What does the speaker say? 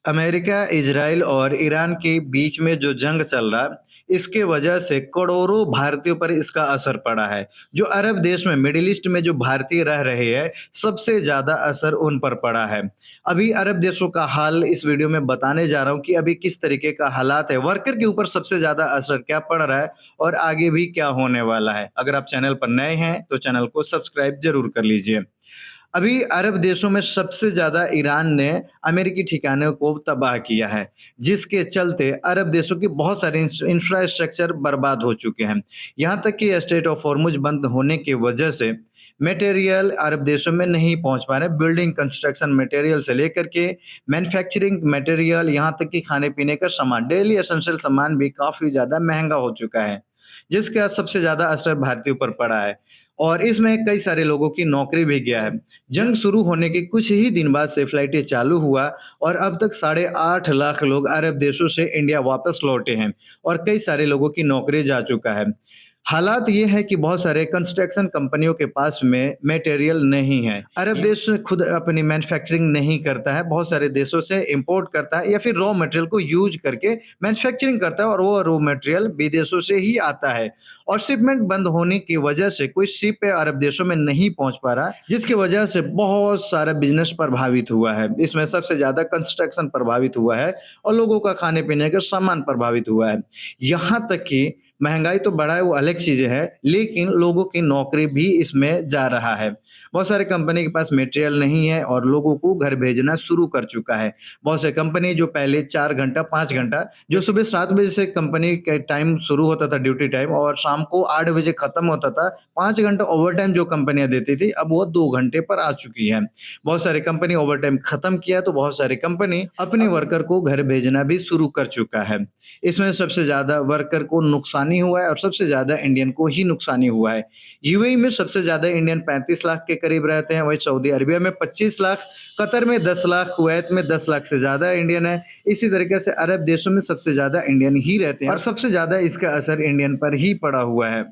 America, Israel और Iran के बीच में जो जंग चल रहा है, इसके वजह से करोड़ों भारतीयों पर इसका असर पड़ा है। जो अरब देश में मिडल ईस्ट में जो भारतीय रह रहे हैं, सबसे ज़्यादा असर उन पर पड़ा है। अभी अरब देशों का हाल इस वीडियो में बताने जा रहा हूँ कि अभी किस तरीके का हालात है, वर्कर के ऊपर सबसे ज़्यादा असर क्या पड़ रहा है और आगे भी क्या होने वाला है। अगर आप चैनल पर नए हैं, तो चैनल को सब्सक्राइब ज़रूर कर लीजिए। अभी अरब देशों में सबसे ज़्यादा ईरान ने अमेरिकी ठिकानों को तबाह किया है, जिसके चलते अरब देशों की बहुत सारे इंफ्रास्ट्रक्चर बर्बाद हो चुके हैं। यहाँ तक कि स्ट्रेट ऑफ हॉर्मुज बंद होने की वजह से मटेरियल अरब देशों में नहीं पहुँच पा रहे। बिल्डिंग कंस्ट्रक्शन मटेरियल से लेकर के मैन्युफैक्चरिंग मटेरियल, यहाँ तक कि खाने-पीने का सामान, डेली एसेंशियल सामान भी काफ़ी ज़्यादा महँगा हो चुका है, जिसका सबसे ज़्यादा असर भारतीयों पर पड़ा है। और इसमें कई सारे लोगों की नौकरी भी गया है। जंग शुरू होने के कुछ ही दिन बाद से फ्लाइटें चालू हुआ और अब तक 8.5 लाख लोग अरब देशों से इंडिया वापस लौटे हैं और कई सारे लोगों की नौकरी जा चुका है। हालात ये है कि बहुत सारे कंस्ट्रक्शन कंपनियों के पास में मटेरियल नहीं है। अरब देश खुद अपनी मैन्युफैक्चरिंग नहीं करता है, बहुत सारे देशों से इंपोर्ट करता है या फिर रॉ मटेरियल को यूज करके मैन्युफैक्चरिंग करता है और वो रॉ मटेरियल विदेशों से ही आता है। और शिपमेंट बंद होने की वजह से कोई शिप अरब देशों में नहीं पहुंच पा रहा, जिसकी वजह से बहुत सारा बिजनेस प्रभावित हुआ है। इसमें सबसे ज्यादा कंस्ट्रक्शन प्रभावित हुआ है और लोगों का खाने पीने का सामान प्रभावित हुआ है। यहाँ तक कि महंगाई तो बढ़ा है, वो अलग चीजें है, लेकिन लोगों की नौकरी भी इसमें जा रहा है। बहुत सारे कंपनी के पास मटेरियल नहीं है और लोगों को घर भेजना शुरू कर चुका है। बहुत से कंपनी जो पहले 4 घंटा 5 घंटा, जो सुबह 7 बजे से कंपनी के टाइम शुरू होता था ड्यूटी टाइम और शाम को 8 बजे खत्म होता था, 5 घंटा ओवरटाइम जो कंपनियां देती थी, अब वो 2 घंटे पर आ चुकी है। बहुत सारे कंपनी ओवरटाइम खत्म किया तो बहुत सारी कंपनी अपने वर्कर को घर भेजना भी शुरू कर चुका है। इसमें सबसे ज्यादा वर्कर को नुकसानी हुआ है और सबसे ज्यादा इंडियन को ही नुकसानी हुआ है। यूएई में सबसे ज्यादा इंडियन 35 लाख के करीब रहते हैं, वहीं सऊदी अरबिया में 25 लाख, कतर में 10 लाख, कुवैत में 10 लाख से ज्यादा इंडियन है। इसी तरीके से अरब देशों में सबसे ज्यादा इंडियन ही रहते हैं और सबसे ज्यादा इसका असर इंडियन पर ही पड़ा हुआ है।